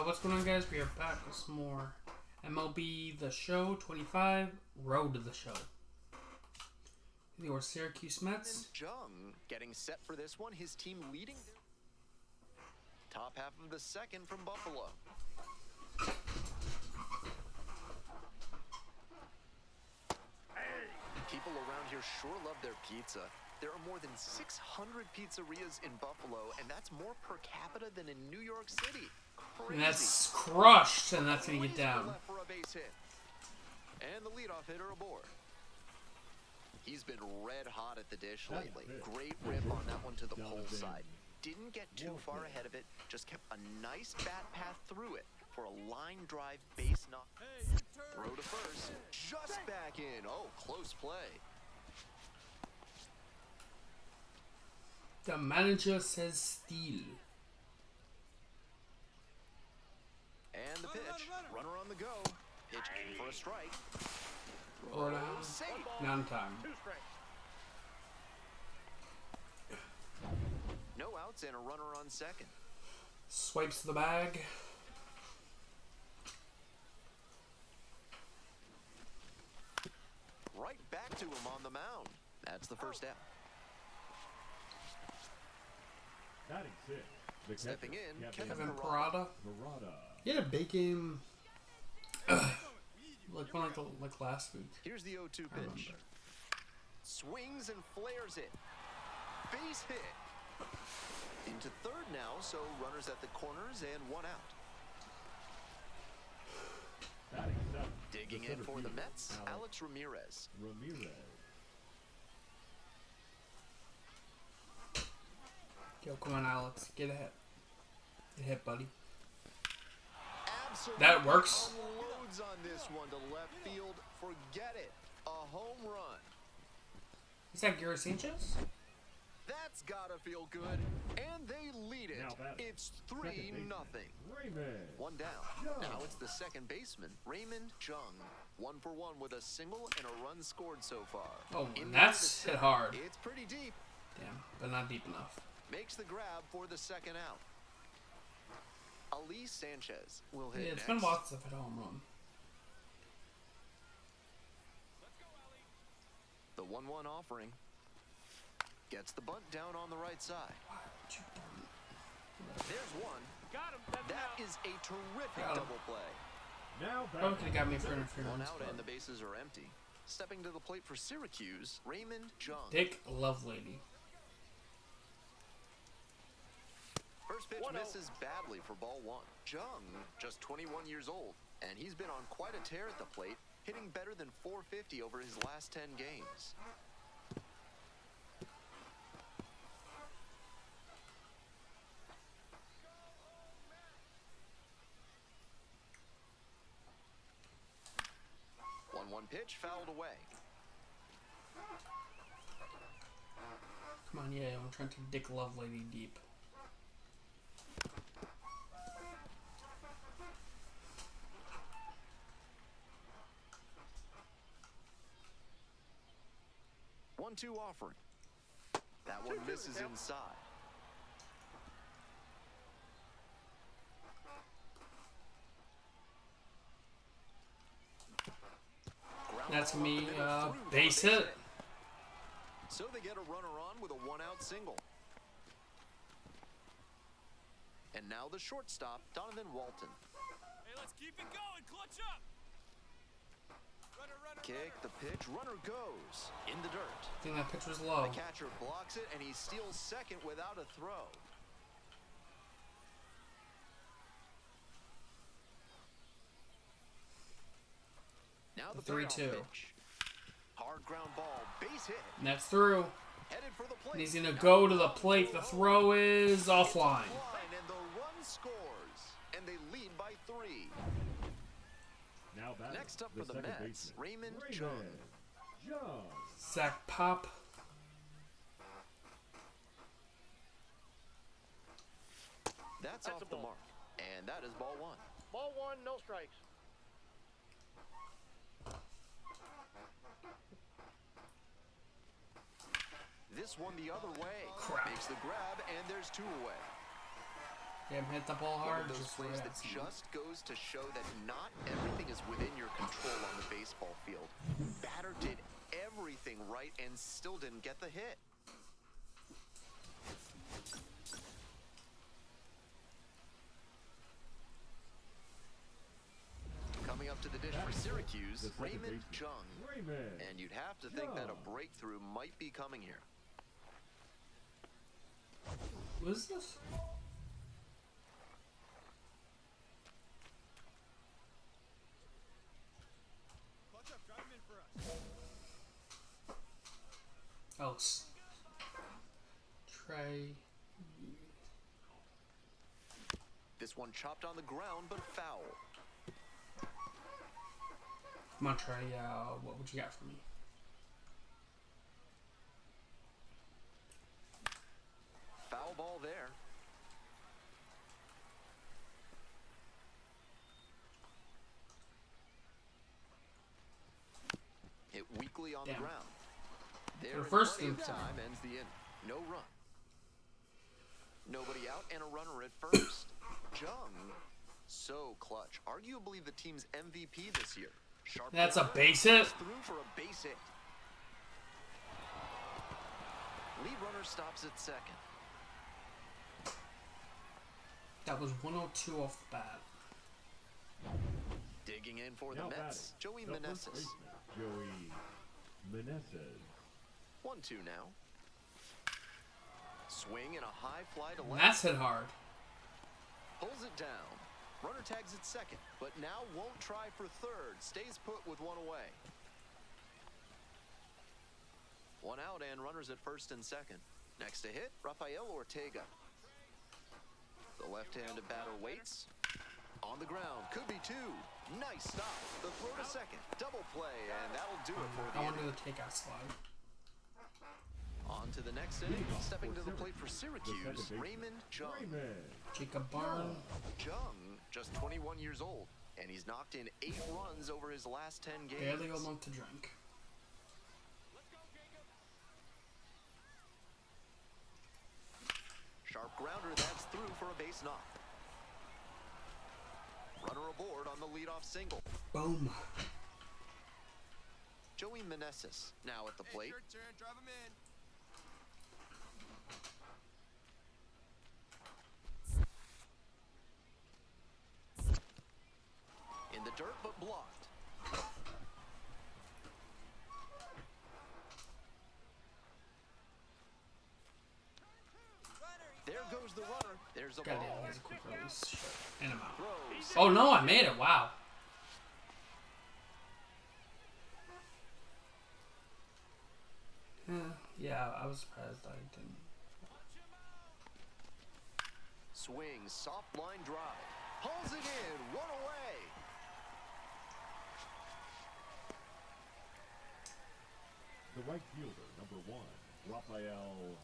What's going on, guys? We are back with some more MLB The Show 25, Road to the Show. Your Syracuse Mets. Jung getting set for this one. His team leading top half of the second from Buffalo. People around here sure love their pizza. There are more than 600 pizzerias in Buffalo, and that's more per capita than in New York City. Crazy. And that's crushed, and that's going to get down. For a base hit. And the leadoff hitter aboard. He's been red hot at the dish lately. Great rip on that one to the pole side. Didn't get too far ahead of it, just kept a nice bat path through it for a line drive base knock. Throw to first, just back in. Oh, close play. The manager says steal. And the pitch, runner on the go. Pitch in for a strike. Or down. None time. No outs and a runner on second. Swipes the bag. Right back to him on the mound. That's the first out. Stepping in, Kevin Parada. He had a big game. like last week. Here's the 0-2 pitch. Swings and flares it. Base hit. Into third now, so runners at the corners and one out. Digging in for the Mets, Alex Ramirez. Yo, come on, Alex. Get a hit. Get a hit, buddy. Absolutely that works. Unloads on this one to left field. Forget it. A home run. Is that Gary Sanchez? That's gotta feel good. And they lead it. It's 3-0. One down. Now it's the second baseman, Raymond Jung. 1 for 1 with a single and a run scored so far. Oh, and that's hit hard. It's pretty deep. Damn, but not deep enough. Makes the grab for the second out. Ali Sanchez will hit it's next. been lots of hit home run. The 1-1 offering. Gets the bunt down on the right side. There's one. That is a terrific double play. Probably could have got me for interference. One out and the bases are empty. Stepping to the plate for Syracuse, Raymond Jung. Dick Lovelady. First pitch misses badly for ball one. Jung, just 21 years old, and he's been on quite a tear at the plate, hitting better than .450 over his last 10 games. One pitch fouled away. Come on, yeah, I'm trying to Dick Lovelady deep. One-two offering. That one misses inside. That's me, base hit. So they get a runner on with a one-out single. And now the shortstop, Donovan Walton. Hey, let's keep it going. Clutch up. Kick, the pitch, runner goes in the dirt. I think that pitch was low. The catcher blocks it, and he steals second without a throw. Now the 3-2. Hard ground ball, base hit. And that's through. Headed for the plate. And he's gonna go to the plate. The throw is offline. And the run scores, and they lead by 3. Next up for the Mets, Raymond Jung. Zach Pop. That's off the mark, and that is ball one. Ball one, no strikes. This one the other way. Crap. Makes the grab, and there's 2 away. Damn, hit the ball One hard. of those Just plays right that at someone. just goes to show that not everything is within your control on the baseball field. Batter did everything right and still didn't get the hit. Coming up to the dish for Syracuse, Raymond Jung. And you'd have to think that a breakthrough might be coming here. What is this? Clutch up, drive him in for us. Oh, Trey. This one chopped on the ground, but foul. Come on, Trey. What would you got for me? Foul ball there. Hit weakly on the Damn. ground. There For in first plenty of inning. time ends the inning. No run. Nobody out and a runner at first. Jung, so clutch. Arguably the team's MVP this year. Sharp That's a corner, base hit. through for a base hit. Lead runner stops at second. That was 102 off the bat. Digging in for the Now Mets, Joey batting, the first Meneses. baseman, Joey Meneses. 1-2 now. Swing and a high fly to And left. that's hit hard. Pulls it down. Runner tags at second, but now won't try for third. Stays put with one away. One out and runners at first and second. Next to hit, Rafael Ortega. The left-handed batter waits. On the ground, could be two. Nice stop. The throw to second. Double play, and that'll do it for the I want to inning. do the takeout slide. On to the next inning. Stepping to the plate for Syracuse, Raymond Jung. Raymond. Jacob Barn. Jung, just 21 years old, and he's knocked in 8 runs over his last 10 games. Barely old enough to drink. Let's go, Jacob. Sharp grounder, that's through for a base knock. Runner aboard on the leadoff single. Boom. Joey Meneses now at the Hey, plate. your turn, drive him in. In the dirt, but blocked. There goes the runner. There's a Goddamn, ball. he has a quick release. Shit. And I'm out. Throws. Oh no, I made it. Wow. Yeah, I was surprised I didn't. Swing, soft line drive. Pulls it in, one away. The right fielder, number 1, Rafael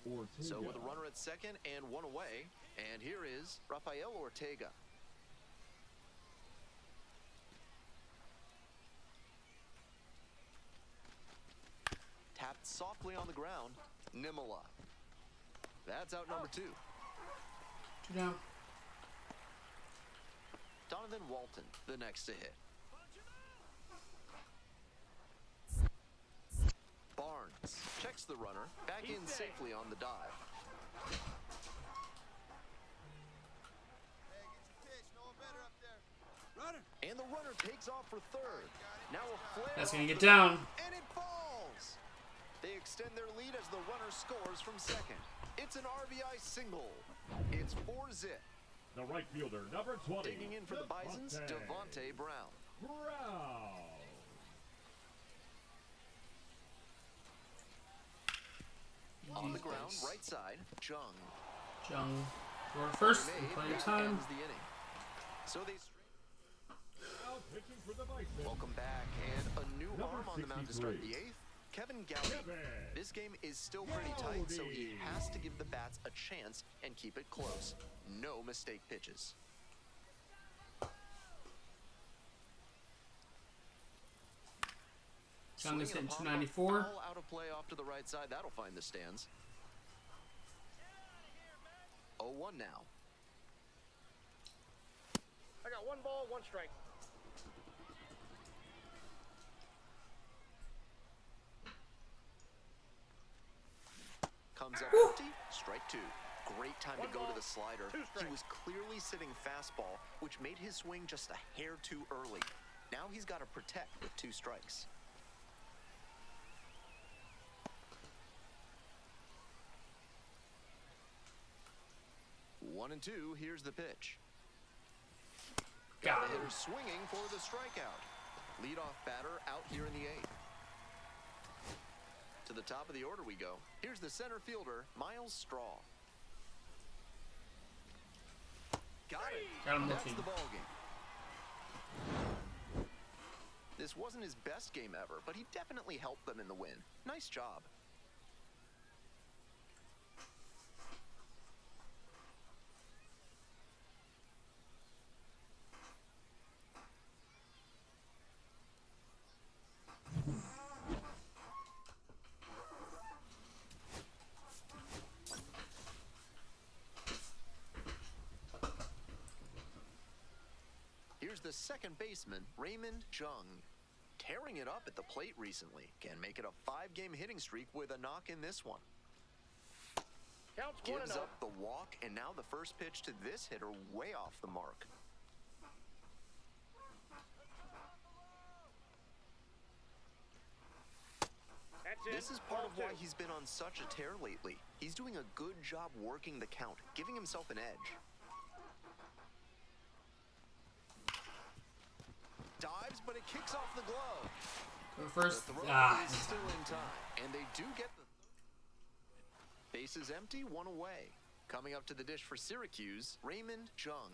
Ortega. So with a runner at second and one away, and here is Rafael Ortega. Tapped softly on the ground, Nimala. That's out number 2. 2 down. Donovan Walton, the next to hit. Barnes checks the runner, back in safely on the dive. Hey, get your pitch. No one better up there. Runner. And the runner takes off for third. Now a flare. That's off gonna get the down. bat, and it falls. They extend their lead as the runner scores from second. It's an RBI single. It's 4-zip. The right fielder, number 20. Digging in for the Bisons, Devontae Brown. Brown. On the Easy ground, base. right side, Jung. Jung. You're first. Made, And plenty of that time. ends the inning. So they Now pitching for the Bisons. welcome back, and a new Number arm on the mound to start 63. the 8th. Kevin Gowdy. Kevin. This game is still pretty tight, so he Gowdy. has to give the bats a chance and keep it close. No mistake pitches. Jung is Swing hitting and a pop-up 294. foul out of play off to the right side. That'll find the stands. 0-1 now. 1 ball, 1 strike. Comes up empty, strike 2. Great time to go to the slider. He was clearly sitting fastball, which made his swing just a hair too early. Now he's got to protect with 2 strikes. One and 2, here's the pitch. Got The him. hitter swinging for the strikeout. Leadoff batter out here in the 8th. To the top of the order we go. Here's the center fielder, Miles Straw. Got it. Got him That's looking. the ball game. This wasn't his best game ever, but he definitely helped them in the win. Nice job. Here's the second baseman, Raymond Jung. Tearing it up at the plate recently. Can make it a 5-game hitting streak with a knock in this one. Counts 1-0. Gives up the walk, and now the first pitch to this hitter way off the mark. That's it. This is part of Ball why 2. he's been on such a tear lately. He's doing a good job working the count, giving himself an edge. Dives, but it kicks off the glove. First, The throw ah, is still in time, and they do get the bases empty, 1 away. Coming up to the dish for Syracuse, Raymond Jung.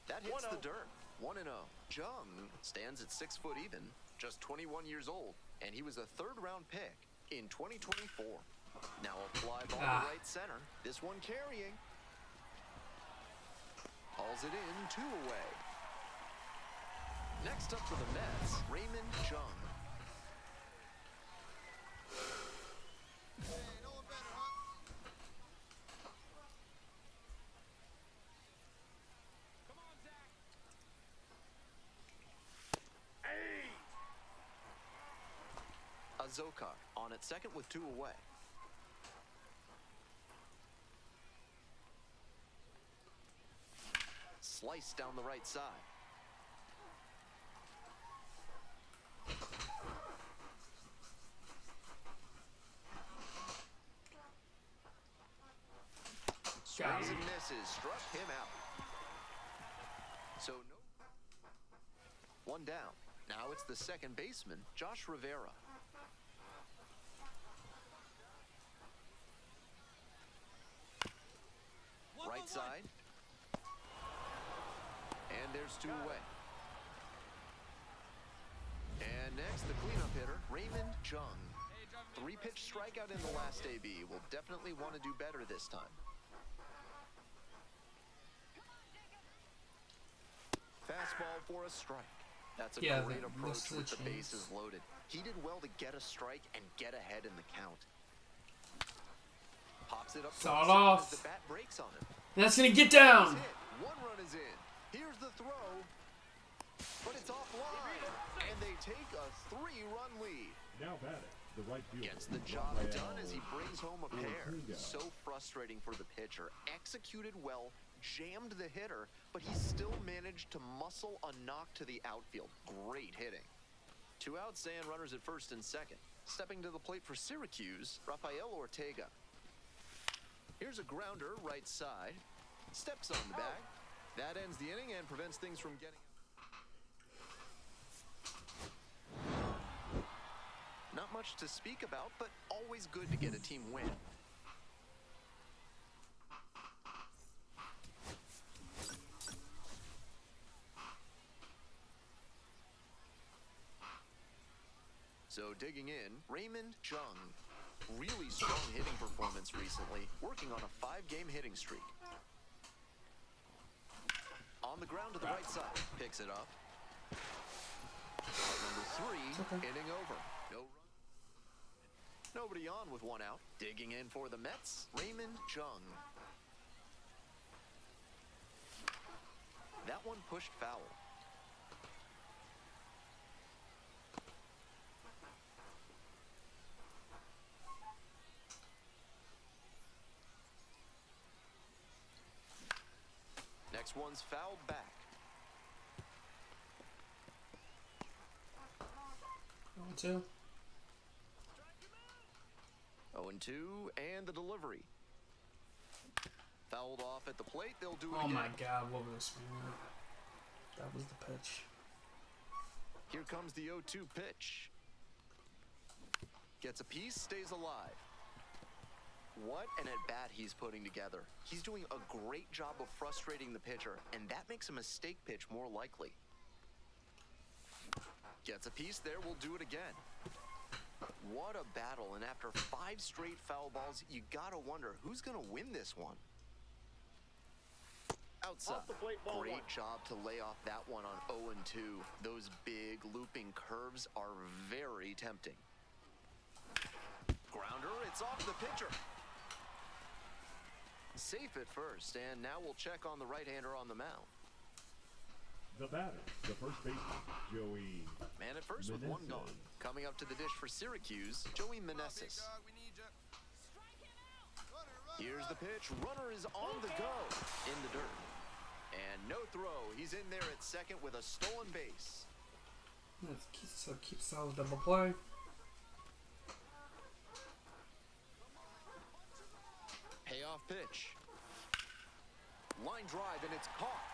That hits the 1-0. dirt. 1-0. Jung stands at 6 foot even, just 21 years old, and he was a 3rd-round pick in 2024. Now a fly ball to right center. This one carrying. Hauls it in, 2 away. Next up for the Mets, Raymond Jung. Hey, no one better, huh? Come on, Zach. Azokar on at second with 2 away. Slice down the right side. Swings and misses, struck him out. So no. 1 down. Now it's the second baseman, Josh Rivera. Right side. And there's 2 away. And next, the cleanup hitter, Raymond Jung. 3-pitch strikeout in the last AB. Will definitely want to do better this time. Fastball for a strike. That's a Yeah, great that approach missed the with the chance. bases loaded. He did well to get a strike and get ahead in the count. Pops it up. Saw it close off. as the bat breaks on him. That's gonna get He's down. hit. 1 run is in. Here's the throw. But it's offline. And they take a 3-run lead. Now batting, the right fielder. Gets the job Rafael done as he brings home a pair. Ortega. So frustrating for the pitcher. Executed well, jammed the hitter, but he still managed to muscle a knock to the outfield. Great hitting. 2 outs and runners at first and second. Stepping to the plate for Syracuse, Rafael Ortega. Here's a grounder right side. Steps on the bag. That ends the inning and prevents things from getting... Not much to speak about, but always good to get a team win. So digging in, Raymond Jung. Really strong hitting performance recently, working on a 5-game hitting streak. On the ground to the right side, picks it up. Out number 3, inning over. No run. Nobody on with 1 out. Digging in for the Mets, Raymond Jung. pushed foul. Next one's fouled back. 0-2. 0-2, and the delivery. Fouled off at the plate, they'll do it Oh again. my god, what was the screen? That was the pitch. Here comes the 0-2 pitch. Gets a piece, stays alive. What an at-bat he's putting together. He's doing a great job of frustrating the pitcher, and that makes a mistake pitch more likely. Gets a piece there, we'll do it again. What a battle, and after 5 straight foul balls, you gotta wonder who's gonna win this one. Outside. Off the plate, ball Great one. job to lay off that one on 0-2. Those big looping curves are very tempting. Grounder, it's off the pitcher. Safe at first, and now we'll check on the right-hander on the mound. The batter, the first baseman, Joey. Man at first with one gone. Coming up to the dish for Syracuse, Joey Meneses. Dog, we need ya. Here's the pitch. Runner is on the go in the dirt. And no throw. He's in there at second with a stolen base. Keep solid double play. Payoff pitch. Line drive, and it's caught.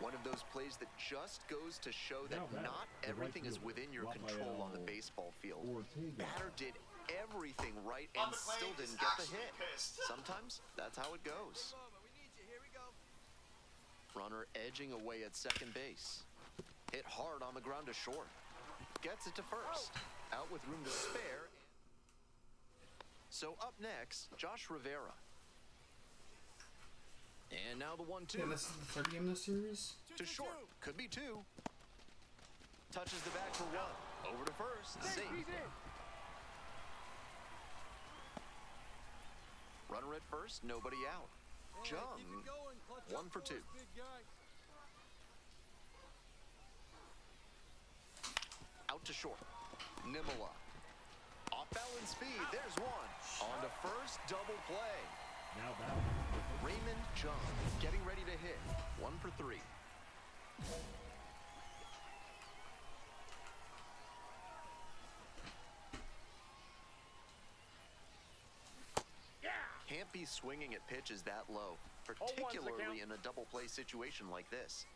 One of those plays that just goes to show that Now batter, not the right everything is fielder, within your control on the Rafael baseball field. Ortega. Batter did everything right and still didn't get the hit. Sometimes that's how it goes. Moment, we need you. Here we go. Runner edging away at second base. Hit hard on the ground to short. Gets it to first. Out with room to spare. So up next, Josh Rivera. And now the 1-2. Yeah, this is the third game of the series. To short. Could be 2. Touches the bag for 1. Over to first. Safe. He's in. Runner at first. Nobody out. Keep Jung. it going. Clutch 1 up for 2. us, big guy. Out to short. Nimala. Off balance speed. There's 1. On to first. Double play. Now batting, the first Raymond Jung getting ready to hit. 1 for 3. Yeah. Can't be swinging at pitches that low, one's the particularly count. in a double play situation like this.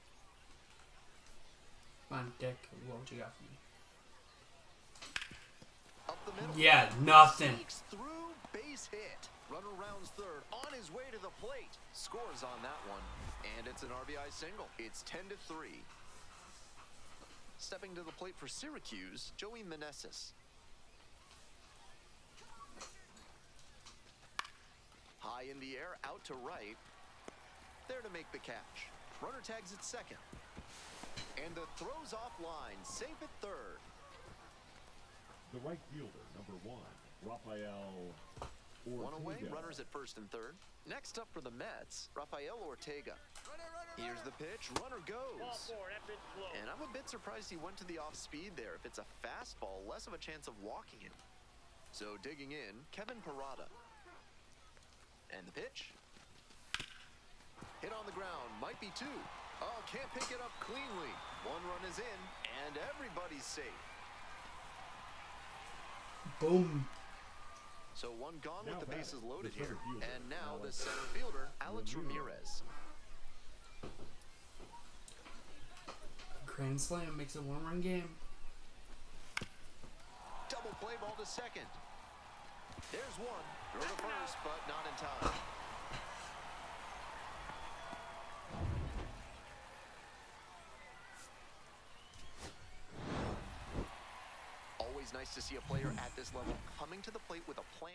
Come on, Dick. What would you got for me? Up the middle. Yeah, nothing. Sneaks through, base hit. Runner rounds third, on his way to the plate. Scores on that one, and it's an RBI single. It's 10-3. Stepping to the plate for Syracuse, Joey Meneses. High in the air, out to right. There to make the catch. Runner tags at second. And the throw's offline, safe at third. the right fielder, number 1, Rafael Ortega. One away, runners at first and third. Next up for the Mets, Rafael Ortega. Here's the pitch, runner Ball goes. 4, that bit's slow. And I'm a bit surprised he went to the off-speed there. If it's a fastball, less of a chance of walking it. So digging in, Kevin Parada. And the pitch. Hit on the ground, might be 2. Oh, can't pick it up cleanly. 1 run is in, and everybody's safe. Boom. So 1 gone Now with the batting, bases loaded the center here. fielder, And now the Alex center fielder, Alex Ramirez. Grand slam makes it a 1-run game. Double play ball to second. There's 1. Throw to first, but not in time. Always nice to see a player at this level coming to the plate with a plan.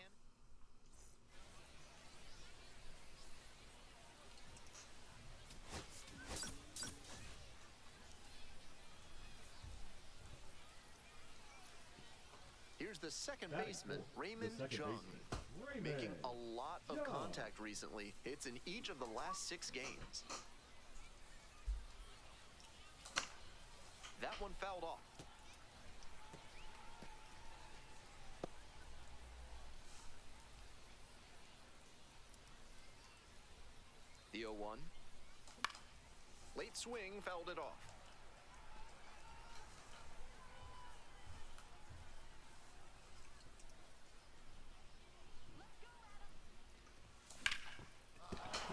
Here's the second Batting baseman, fourth, Raymond the second Jung. baseman, making a lot of contact recently. It's in each of the last 6 games. That one fouled off. The 0-1. Late swing fouled it off.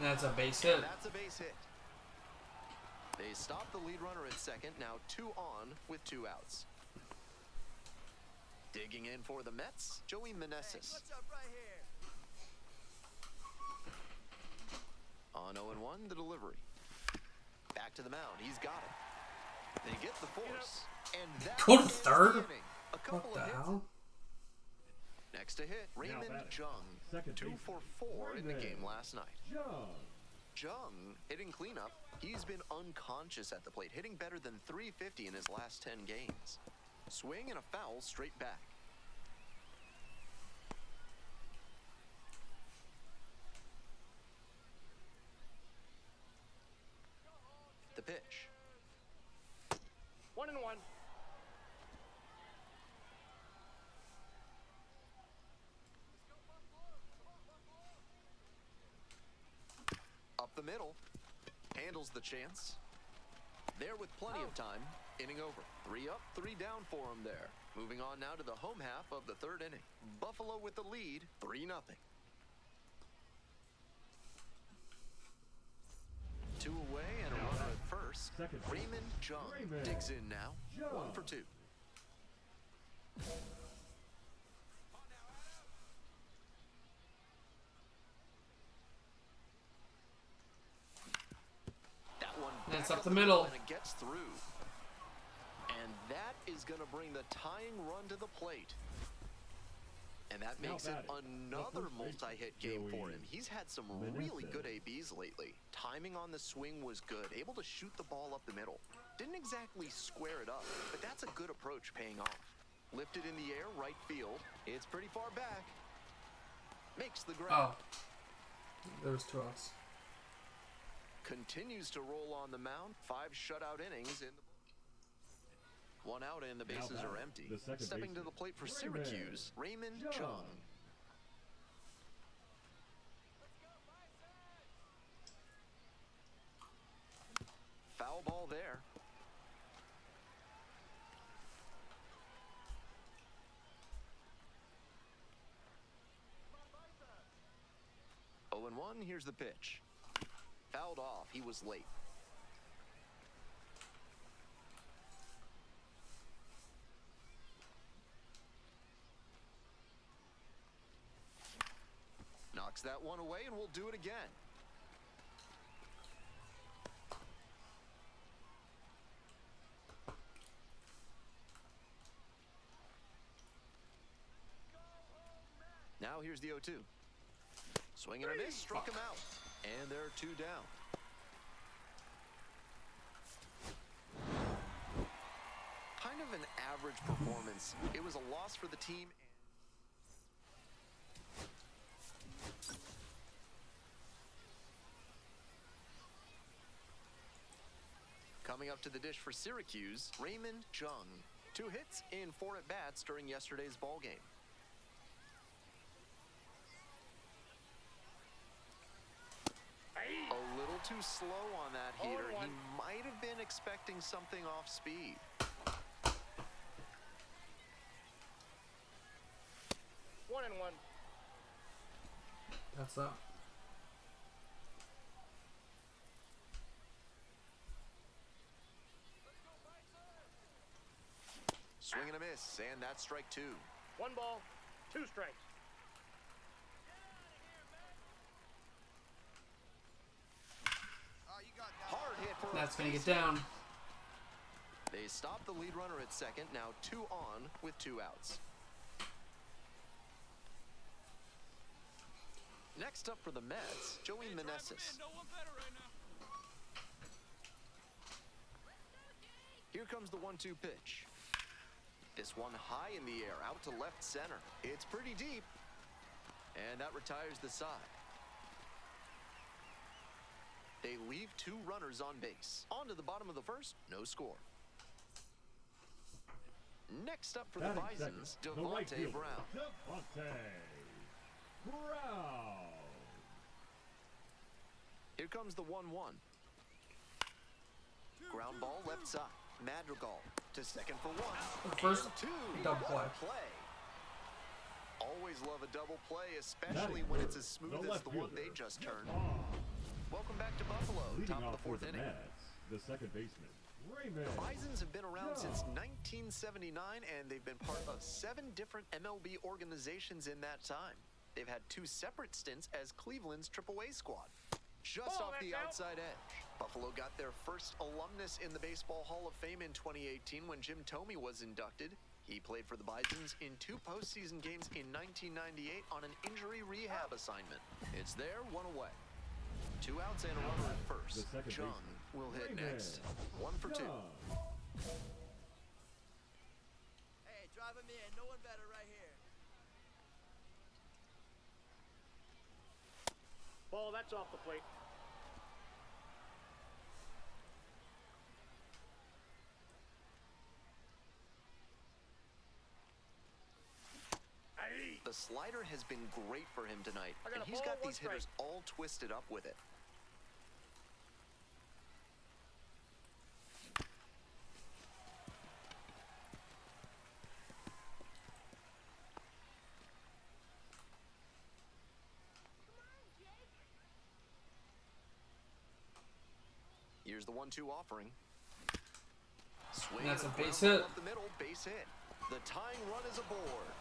That's a base hit. That's a base hit. They stop the lead runner at second. Now 2 on with 2 outs. Digging in for the Mets, Joey Meneses. What's up right here? On 0-1, the delivery. Back to the mound. He's got it. They get the force. And that Go to ends third? the inning. A couple What the of hits. hell? Next to hit, Raymond batting. Jung. Second 2 baseman, for 4 in the Raymond game last night. Jung. Jung hitting cleanup. He's been unconscious at the plate, hitting better than .350 in his last 10 games. Swing and a foul straight back. The pitch. 1-1. Up the middle. Handles the chance. There with plenty of time. Inning over. 3 up, 3 down for him there. Moving on now to the home half of the 3rd inning. Buffalo with the lead, 3-0. 2 away and a runner at first. Second. Raymond Jung Raymond digs in now. Jung. 1 for 2. That one That's back up the middle. And it gets through. And that is going to bring the tying run to the plate. And that Now makes it batting, another the first multi-hit baseman, game for Joey him. He's had some really Meneses. good ABs lately. Timing on the swing was good. Able to shoot the ball up the middle. Didn't exactly square it up, but that's a good approach paying off. Lifted in the air, right field. It's pretty far back. Makes the grab. Oh. There was 2 outs. Continues to roll on the mound. 5 shutout innings in the 1 out and the Now bases are batting, empty. the second Stepping to baseman, the plate for Raymond Syracuse, Raymond Jung. Jung. Foul ball there. Oh, and 1, here's the pitch. Fouled off, he was late. Knocks that one away, and we'll do it again. Now here's the 0-2. Swing and a miss, struck him out. And there are 2 down. Kind of an average performance. It was a loss for the team. Coming up to the dish for Syracuse, Raymond Jung. 2 hits in 4 at-bats during yesterday's ball game. A little too slow on that heater. He might have been expecting something off speed. One and one. That's up. Swing and a miss, and that's strike 2. 1 ball, 2 strikes. You got that. Hard hit for That's a going to base get hit. down. They stop the lead runner at second. Now 2 on with 2 outs. Next up for the Mets, Joey Meneses. No one better right now. Here comes the 1-2 pitch. This one high in the air, out to left center. It's pretty deep. And that retires the side. They leave 2 runners on base. On to the bottom of the first, no score. Next up for the Bisons, Devontae Brown. Devontae Brown. Here comes the 1-1. Ground ball left side. Madrigal to second for 1. First and 2. double play. What a play. Always love a double play, especially when it's as smooth as the one they just turned. Welcome back to Buffalo, Leading top of off the 4th for the inning. Mets, the second baseman, Raymond. The Bisons have been around since 1979, and they've been part of 7 different MLB organizations in that time. They've had 2 separate stints as Cleveland's AAA squad. Just off the outside edge. Buffalo got their first alumnus in the Baseball Hall of Fame in 2018 when Jim Thome was inducted. He played for the Bisons in 2 postseason games in 1998 on an injury rehab assignment. It's there, 1 away. 2 outs and a runner at first. Jung will hit next. 1 for 2. Hey, drive him in. No one better right here. Ball, that's off the plate. The slider has been great for him tonight, I got and a he's ball, got 1 these hitters strike. all twisted up with it. Here's the 1-2 offering. Swing That's and a base ground ball hit. up the middle, base hit. The tying run is aboard.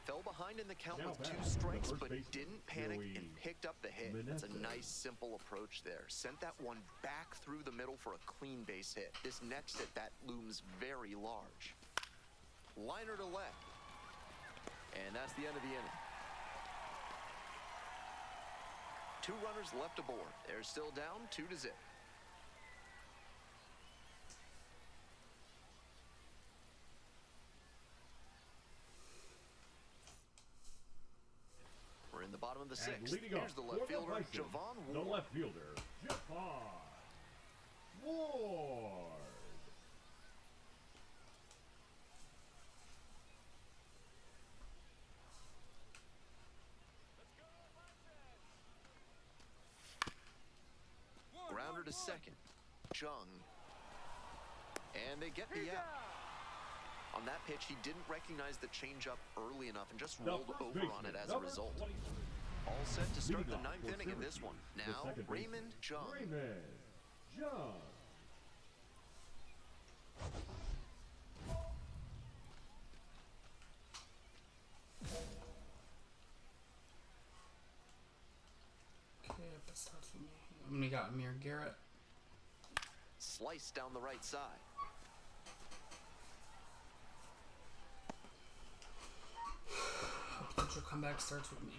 Fell behind in the count Now with 2 back, the strikes, first but baseman, didn't panic Joey and picked up the hit. It's a Meneses. nice, simple approach there. Sent that one back through the middle for a clean base hit. This next at bat looms very large. Liner to left. And that's the end of the inning. 2 runners left aboard. They're still down 2-0. We're in the bottom of the And 6th. leading Here's off the for left the fielder, Bisons, Javon the Ward. left fielder, Javon Ward. Grounder to second. Jung. And they get the out. On that pitch, he didn't recognize the changeup early enough and just The rolled first over on baseman, it as a number result. 23. All set to start Leading the off 9th for inning of this one. Syracuse, the Now, second baseman, Raymond Jung. Raymond Jung. Okay, that starts with me. And we got Amir Garrett. Sliced down the right side. Potential comeback starts with me.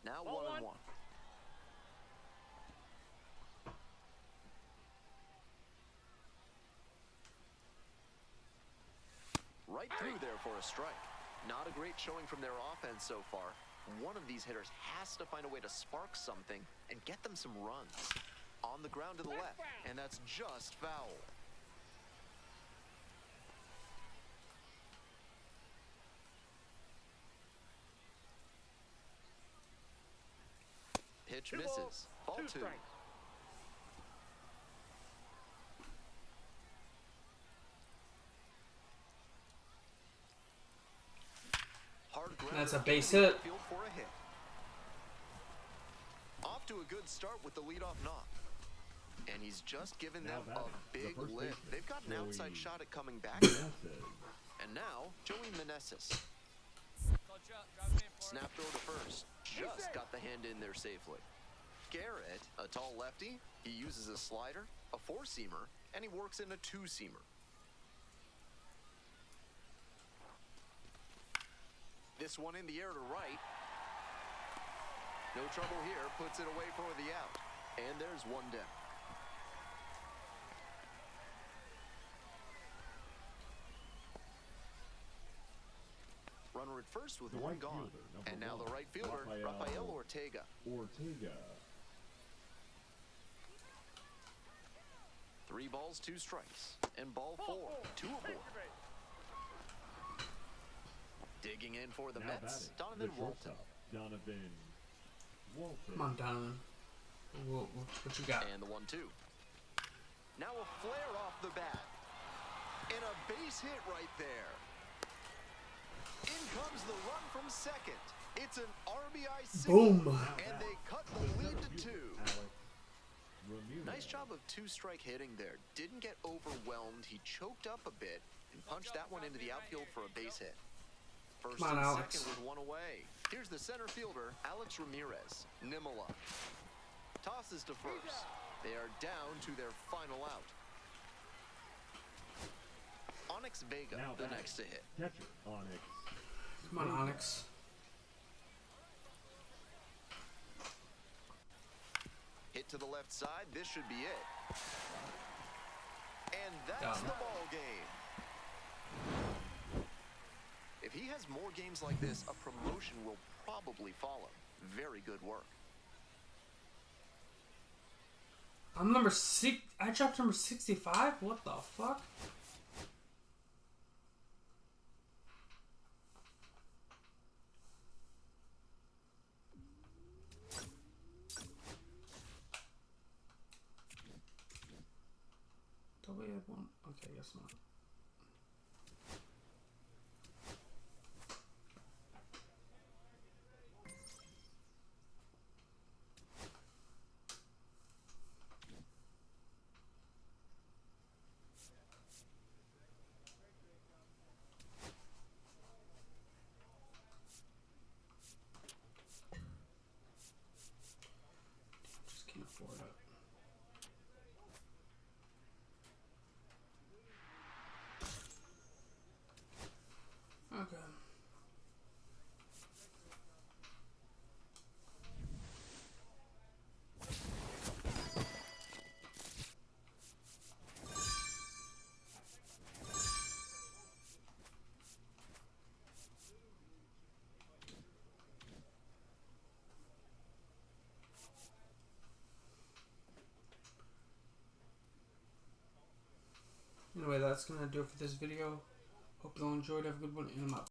Now Ball 1-1. Right through there for a strike. Not a great showing from their offense so far. One of these hitters has to find a way to spark something and get them some runs. On the ground to the left, and that's just foul. Pitch 2 misses. balls, Ball 2 2. strikes. Hard ground. That's a base hit. Field for a hit. Off to a good start with the leadoff knock. And he's just given them Now a batting, the big first lift. baseman, They've got an Joey outside shot at coming back. Meneses. And now, Joey Meneses. Coach up. Drive him in for Snap throw to first. Just got the hand in there safely. Garrett, a tall lefty, he uses a slider, a 4-seamer, and he works in a 2-seamer. This one in the air to right. No trouble here, puts it away for the out. And there's one down. at first with The one right gone. fielder, number And now the 1, right fielder, Rafael Ortega. Ortega. 3 balls, 2 strikes. And ball 4, 2 aboard. Digging in for the Now Mets, batting, Donovan the Walton. shortstop, Donovan Walton. Come on, Donovan. What you got? And the 1-2. Now a flare off the bat. And a base hit right there. In comes the run from second. It's an RBI single. Boom. And they cut the lead to 2. Nice job of 2-strike hitting there. Didn't get overwhelmed. He choked up a bit and punched that one into the outfield for a base hit. First Come on, and Alex. second with 1 away. Here's the center fielder, Alex Ramirez. Nimala tosses to first. They are down to their final out. Onyx Vega, Now the batting, next to hit. catcher, Onyx. Come on, Onyx. Hit to the left side. This should be it. And that's Done. the ball game. If he has more games like this, a promotion will probably follow. Very good work. I'm number 6. I dropped number 65? What the fuck? Don't we have one? Okay, guess not. Just can't afford it. Okay. Anyway, that's gonna do it for this video. Hope you all enjoyed. Have a good one, and I'm out.